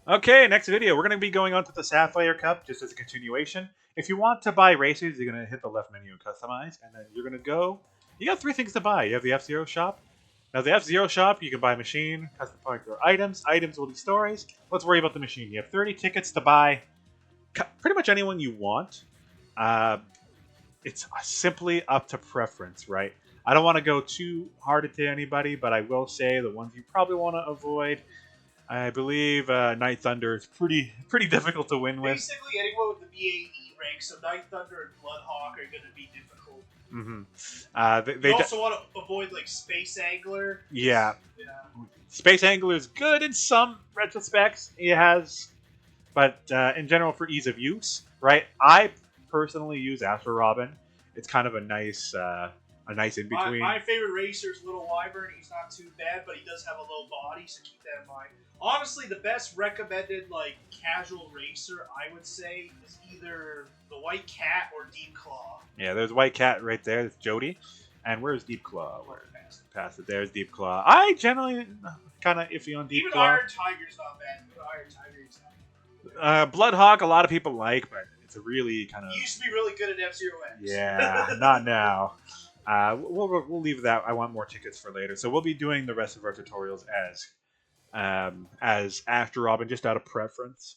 Okay, next video. We're going to be going on to the Sapphire Cup just as a continuation. If you want to buy racers, you're going to hit the left menu and customize, and then you're going to go. You got three things to buy. You have the F-Zero shop. Now, the F-Zero shop, you can buy a machine, custom point your items. Items will be stories. Let's worry about the machine. You have 30 tickets to buy pretty much anyone you want. Uh, it's simply up to preference, right? I don't want to go too hard into anybody, but I will say the ones you probably want to avoid. I believe Night Thunder is pretty difficult to win with. Basically, anyone with the BAE rank, so Night Thunder and Bloodhawk are going to be difficult. They you also want to avoid like Space Angler. Yeah. Space Angler is good in some retrospects. He has, but in general, for ease of use, right? I personally use Astro Robin. It's kind of a nice in between. My favorite racer is Little Wyvern. He's not too bad, but he does have a low body, so keep that in mind. Honestly, the best recommended like casual racer, I would say, is either the White Cat or Deep Claw. Yeah, there's White Cat right there. It's Jody. And where's Deep Claw? Past it. There's Deep Claw. I generally kind of iffy on Deep Claw. Even Iron Tiger's not bad. Iron Tiger's not bad. Bloodhawk, a lot of people like, but it's a really kind of. He used to be really good at F-Zero X. Yeah, not now. We'll leave that. I want more tickets for later. So we'll be doing the rest of our tutorials as After Robin, just out of preference.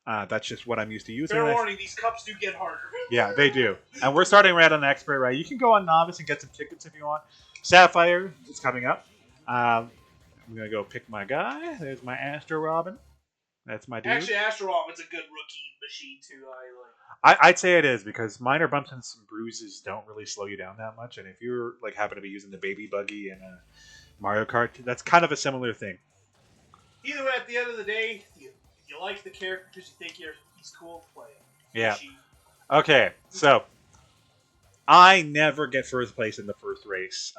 That's just what I'm used to using. Fair warning, these cups do get harder. Yeah, they do. And we're starting right on expert, right? You can go on novice and get some tickets if you want. Sapphire is coming up. I'm gonna go pick my guy. There's my Astro Robin. That's my dude. Actually, Astro Robin's a good rookie machine too. I'd say it is because minor bumps and some bruises don't really slow you down that much. And if you're like happen to be using the baby buggy in a Mario Kart, that's kind of a similar thing. Either way, at the end of the day, you like the character because you think he's cool to play. Yeah. Okay, so I never get first place in the first race.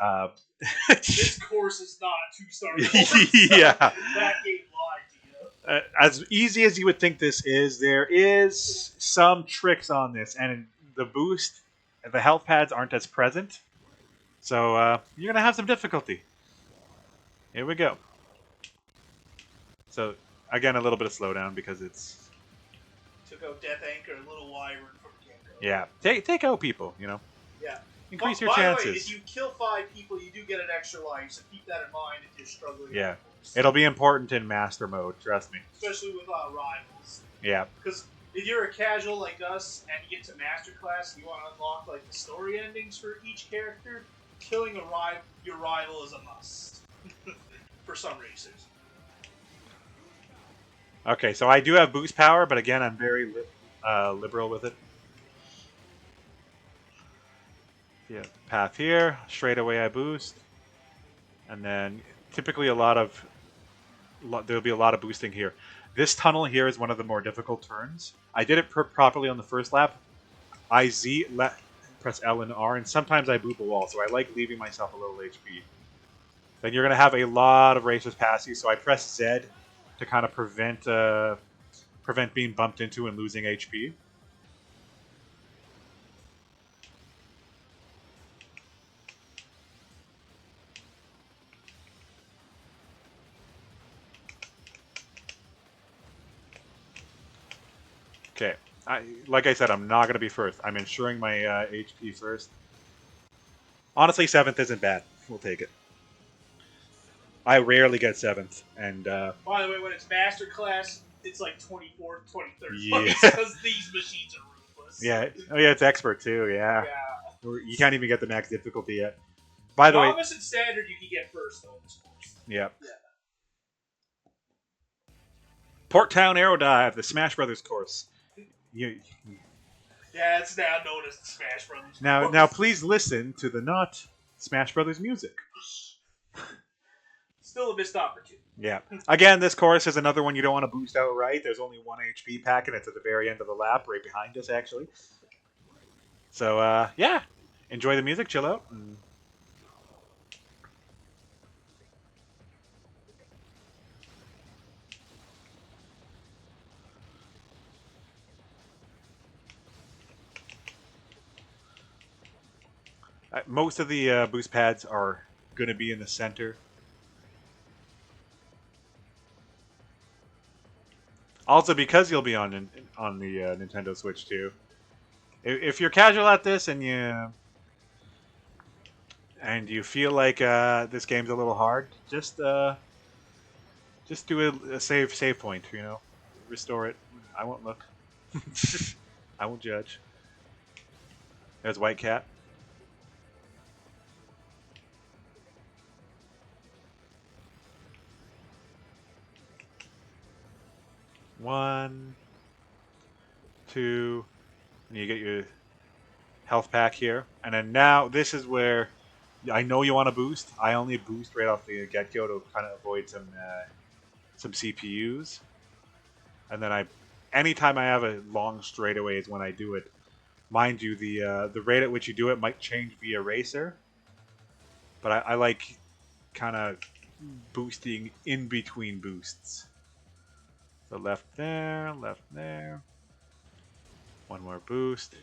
This course is not a 2-star course. Yeah. That game lied to you. As easy as you would think this is, there is some tricks on this, and the boost, the health pads aren't as present, so you're gonna have some difficulty. Here we go. So again, a little bit of slowdown because it's took out Death Anchor and Little Wyvern from get-go. Yeah, take out people, you know. Yeah. Increase your chances. By the way, if you kill 5 people, you do get an extra life, so keep that in mind if you're struggling. Yeah. It'll be important in master mode, trust me. Especially with rivals. Yeah. Because if you're a casual like us and you get to master class and you want to unlock like the story endings for each character, killing your rival is a must for some racers. Okay, so I do have boost power, but again, I'm very liberal with it. Yeah, path here, straight away I boost, and then typically there'll be a lot of boosting here. This tunnel here is one of the more difficult turns. I did it properly on the first lap. I press L and R, and sometimes I boop a wall, so I like leaving myself a little HP. Then you're going to have a lot of racers pass you, so I press Z to kind of prevent being bumped into and losing HP. Okay, like I said, I'm not going to be first. I'm ensuring my HP first. Honestly, 7th isn't bad. We'll take it. I rarely get 7th, and by the way, when it's master class, it's like 24th, 23rd. Yeah. Because these machines are ruthless. Yeah. Oh yeah, it's expert too. Yeah. You can't even get the max difficulty yet. By the way, Thomas and standard, you can get first on this course. Yeah. Port Town Aerodive, the Smash Brothers course. Yeah, it's now known as the Smash Brothers. Now, please listen to the not Smash Brothers music. Still a missed opportunity. Yeah. Again, this course is another one you don't want to boost outright. There's only 1 HP pack, and it's at the very end of the lap, right behind us, actually. So, yeah. Enjoy the music, chill out. Most of the boost pads are going to be in the center. Also, because you'll be on the Nintendo Switch too. If you're casual at this and you feel like this game's a little hard, just do a save point. You know, restore it. I won't look. I won't judge. There's White Cat. One, two, and you get your health pack here. And then now this is where I know you want to boost. I only boost right off the get-go to kind of avoid some CPUs. And then anytime I have a long straightaway is when I do it. Mind you, the rate at which you do it might change via racer, but I like kind of boosting in between boosts. So left there. One more boost.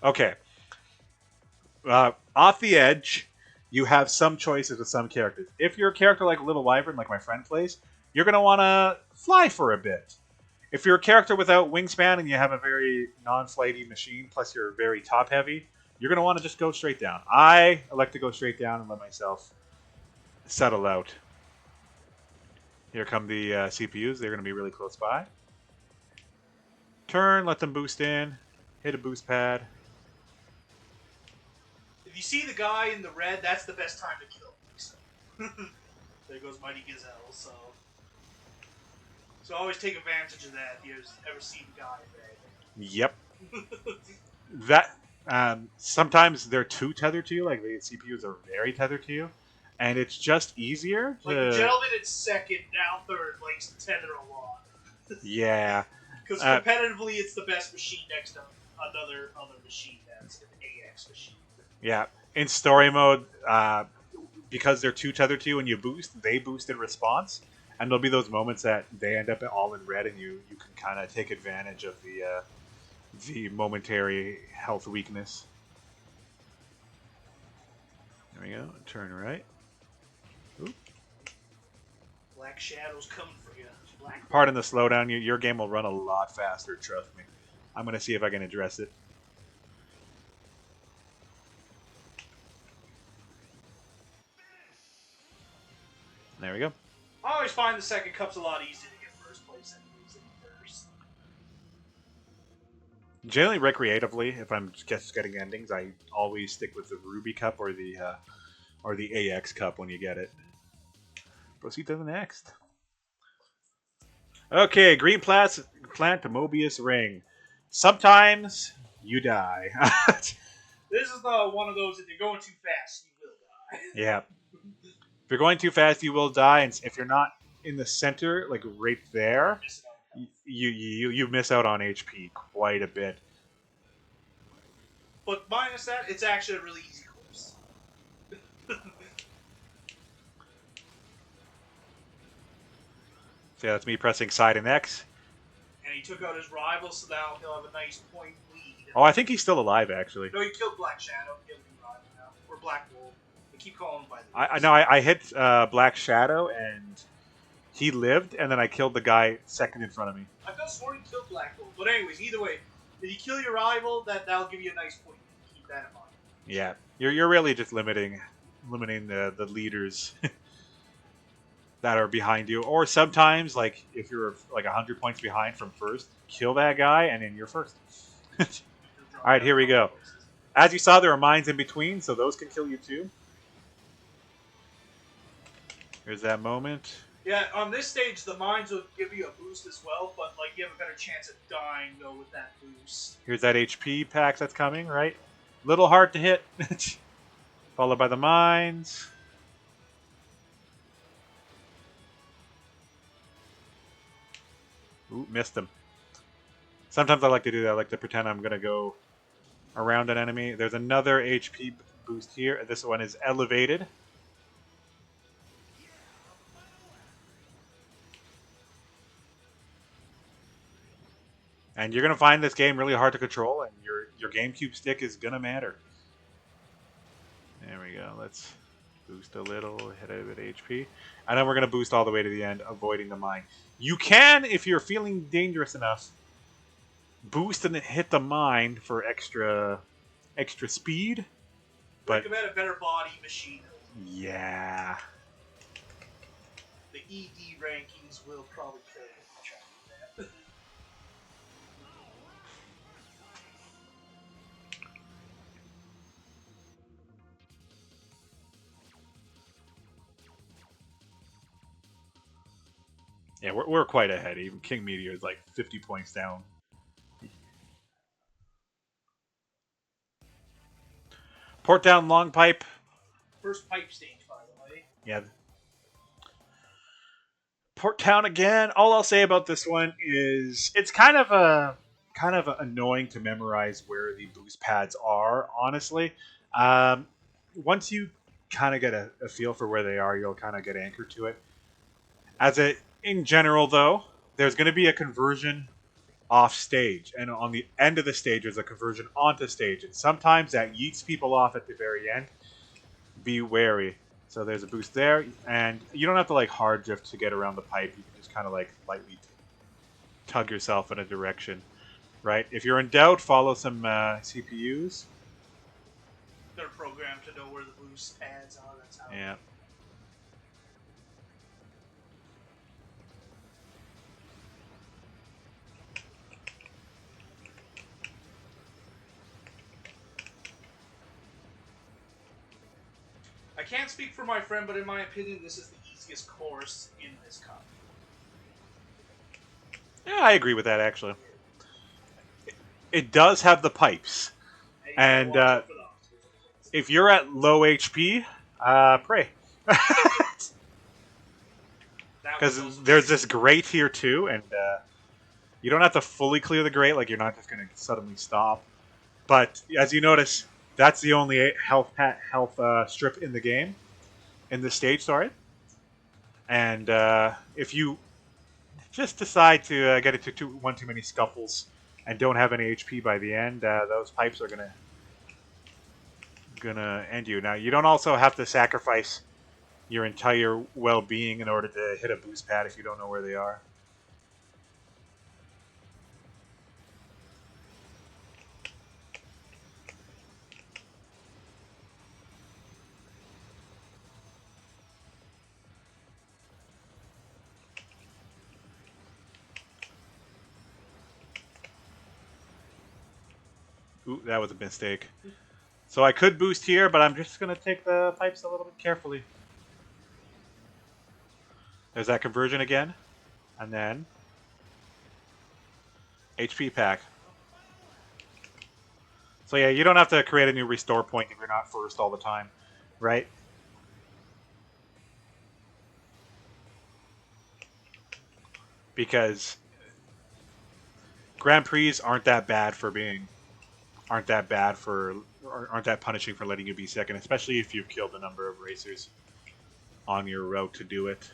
Okay. Off the edge, you have some choices with some characters. If you're a character like Little Wyvern, like my friend plays, you're going to want to fly for a bit. If you're a character without wingspan and you have a very non-flighty machine, plus you're very top-heavy, you're going to want to just go straight down. I like to go straight down and let myself settle out. Here come the CPUs. They're going to be really close by. Turn, let them boost in. Hit a boost pad. If you see the guy in the red, that's the best time to kill him. So. There goes Mighty Gazelle, so always take advantage of that if you ever see the guy in red. Yep. That sometimes they're too tethered to you, like the CPUs are very tethered to you, and it's just easier to... Like the gentleman in second, down third, likes to tether a lot. Yeah. Because competitively, it's the best machine next to another machine that's an AX machine. Yeah. In story mode, because they're too tethered to you and you boost, they boost in response, and there'll be those moments that they end up all in red, and you can kind of take advantage of the momentary health weakness. There we go. Turn right. Oop. Black Shadow's coming for you. Pardon the slowdown. Your game will run a lot faster, trust me. I'm going to see if I can address it. There we go. I always find the second cup's a lot easier to get first place than losing first. Generally, recreatively, if I'm just getting endings, I always stick with the Ruby Cup or the AX Cup when you get it. Proceed to the next. Okay, green plant to Mobius ring. Sometimes you die. This is one of those, if you're going too fast, you will die. Yeah. If you're going too fast, you will die, and if you're not in the center, like right there, you miss out on HP quite a bit. But minus that, it's actually a really easy course. So yeah, that's me pressing side and X. And he took out his rival, so now he'll have a nice point lead. Oh, I think he's still alive, actually. No, he killed Black Shadow. He killed the rival now. Or Black Wolf. I keep calling him by the I know I hit Black Shadow, and he lived, and then I killed the guy second in front of me. I could have sworn he killed Black Wolf. But anyways, either way, if you kill your rival, that'll give you a nice point. Keep that in mind. Yeah, you're really just limiting the leaders that are behind you, or sometimes like if you're like 100 points behind from first, kill that guy, and then you're first. All right, here we go. As you saw, there are mines in between, so those can kill you too. Here's that moment. Yeah, on this stage, the mines will give you a boost as well, but like you have a better chance of dying though with that boost. Here's that HP pack that's coming, right? Little hard to hit. Followed by the mines. Ooh, missed him. Sometimes I like to do that. I like to pretend I'm going to go around an enemy. There's another HP boost here. This one is elevated. And you're going to find this game really hard to control, and your GameCube stick is going to matter. There we go. Let's Boost a little, hit a bit of HP. And then we're going to boost all the way to the end, avoiding the mine. You can, if you're feeling dangerous enough, boost and then hit the mine for extra speed. But recommend a better body machine. yeah. The ED rankings will probably kill you if you try to do that. Yeah, we're quite ahead. Even King Meteor is like 50 points down. Port down long pipe. First pipe stage, by the way. Yeah. Port town again. All I'll say about this one is it's kind of annoying to memorize where the boost pads are. Honestly, once you kind of get a feel for where they are, you'll kind of get anchored to it. In general, though, there's going to be a conversion off stage, and on the end of the stage, there's a conversion onto stage, and sometimes that yeets people off at the very end. Be wary. So there's a boost there, and you don't have to like hard drift to get around the pipe. You can just kind of like lightly tug yourself in a direction, right? If you're in doubt, follow some CPUs. They're programmed to know where the boost pads are. That's how. Yeah. I can't speak for my friend, but in my opinion, this is the easiest course in this cup. Yeah, I agree with that actually. It does have the pipes, and if you're at low HP, pray. Because there's this grate here too, and you don't have to fully clear the grate. Like you're not just going to suddenly stop. But as you notice, that's the only health strip in the game, in this stage. Sorry. And if you just decide to get into one too many scuffles and don't have any HP by the end, those pipes are gonna end you. Now you don't also have to sacrifice your entire well-being in order to hit a boost pad if you don't know where they are. Ooh, that was a mistake. So I could boost here, but I'm just going to take the pipes a little bit carefully. There's that conversion again. And then HP pack. So yeah, you don't have to create a new restore point if you're not first all the time, right? Because Grand Prix aren't that bad for aren't that punishing for letting you be second, especially if you've killed a number of racers on your route to do it.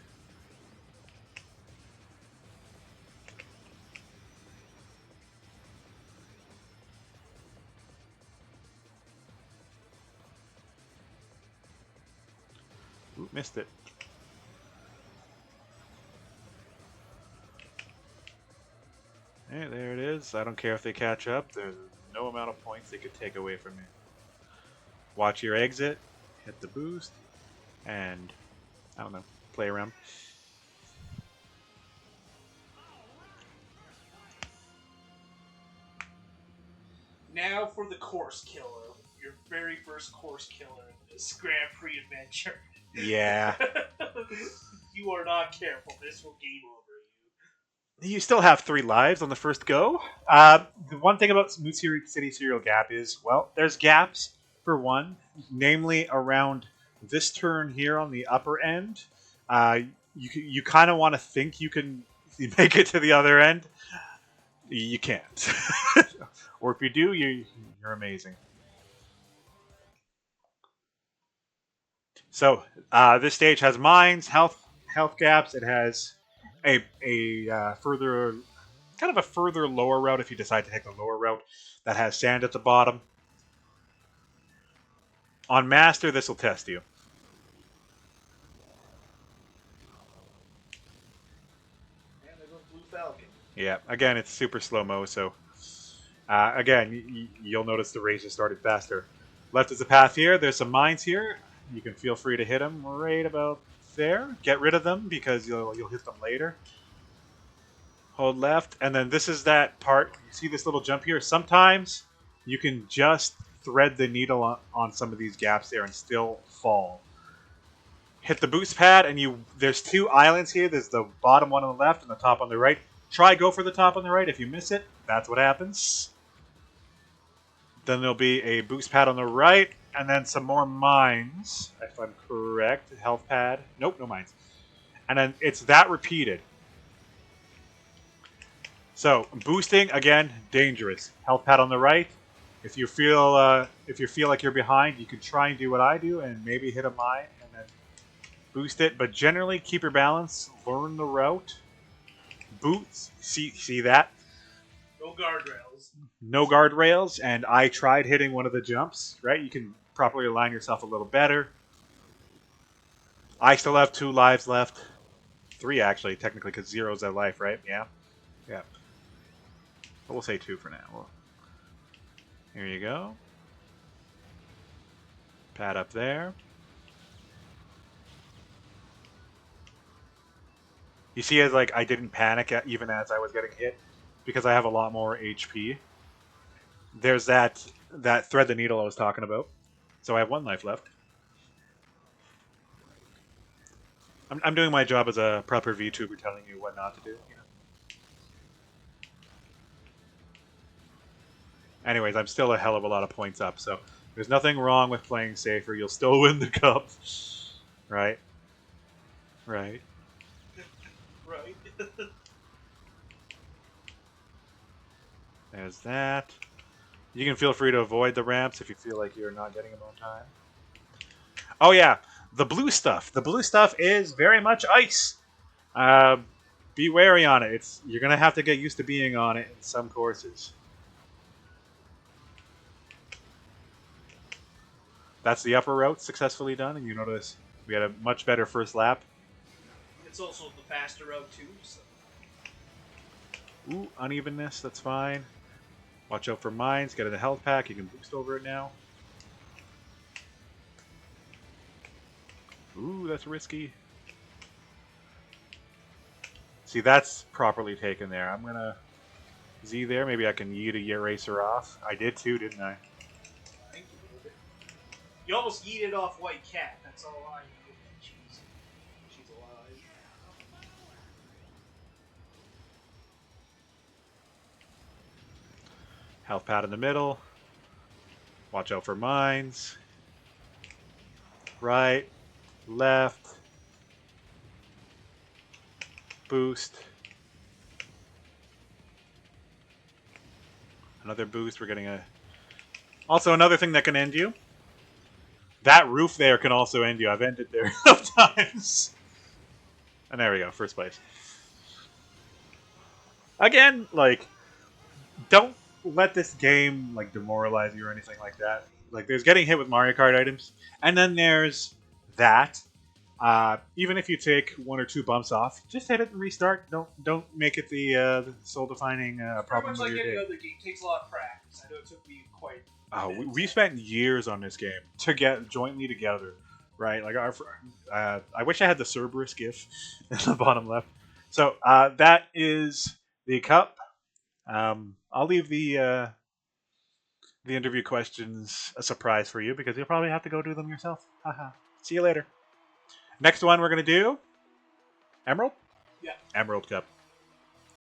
Ooh, missed it. Hey, there it is. I don't care if they catch up. There's no amount of points they could take away from me. Watch your exit, hit the boost, and I don't know, play around. Now for the course killer. Your very first course killer in this Grand Prix adventure. Yeah. You are not careful. This will game over you. You still have 3 lives on the first go. The one thing about Smooth City Serial Gap is, well, there's gaps for one, namely around this turn here on the upper end. You kind of want to think you can make it to the other end. You can't. Or if you do, you're amazing. So this stage has mines, health gaps. It has a further kind of a further lower route if you decide to take the lower route that has sand at the bottom. On Master, this will test you. Falcon. Yeah, again, it's super slow-mo, so... again, you'll notice the race has started faster. Left is a path here. There's some mines here. You can feel free to hit them right about there. Get rid of them because you'll hit them later. Hold left, and then this is that part. You see this little jump here? Sometimes you can just thread the needle on some of these gaps there and still fall. Hit the boost pad, and there's two islands here. There's the bottom one on the left and the top on the right. Try go for the top on the right. If you miss it, that's what happens. Then there'll be a boost pad on the right, and then some more mines, if I'm correct. Health pad. Nope, no mines. And then it's that repeated. So boosting again, dangerous. Health pad on the right. If you feel like you're behind, you can try and do what I do and maybe hit a mine and then boost it. But generally, keep your balance. Learn the route. Boots. See that? No guardrails. No guardrails, and I tried hitting one of the jumps. Right, you can properly align yourself a little better. I still have 2 lives left. 3 actually, technically, because 0's at life, right? Yeah. Yeah. But we'll say 2 for now. Here you go. Pad up there. You see, as like I didn't panic even as I was getting hit because I have a lot more HP. There's that thread the needle I was talking about. So I have 1 life left. I'm doing my job as a proper VTuber, telling you what not to do. You know? Anyways, I'm still a hell of a lot of points up, so there's nothing wrong with playing safer. You'll still win the cup. Right? Right. Right. There's that. You can feel free to avoid the ramps if you feel like you're not getting them on time. Oh yeah, the blue stuff. The blue stuff is very much ice. Be wary on it. You're gonna have to get used to being on it in some courses. That's the upper route successfully done, and you notice we had a much better first lap. It's also the faster route too. So. Ooh, unevenness. That's fine. Watch out for mines. Get in the health pack. You can boost over it now. Ooh, that's risky. See, that's properly taken there. I'm gonna Z there. Maybe I can yeet a eraser off. I did too, didn't I? You almost yeeted off White Cat. That's all I know. She's alive. Health pad in the middle. Watch out for mines. Right. Left. Boost. Another boost. We're getting a... Also, another thing that can end you. That roof there can also end you. I've ended there enough times. And there we go. First place. Again, like, don't let this game, like, demoralize you or anything like that. Like, there's getting hit with Mario Kart items. And then there's that. Even if you take 1 or 2 bumps off, just hit it and restart. Don't make it the soul-defining problem Pretty much of your like any day. other game. It takes a lot of practice. I know it took me quite... Oh, we spent years on this game to get jointly together, right? Like I wish I had the Cerberus GIF in the bottom left. So that is the cup. I'll leave the interview questions a surprise for you because you'll probably have to go do them yourself. Haha. See you later. Next one we're gonna do Emerald. Yeah. Emerald Cup.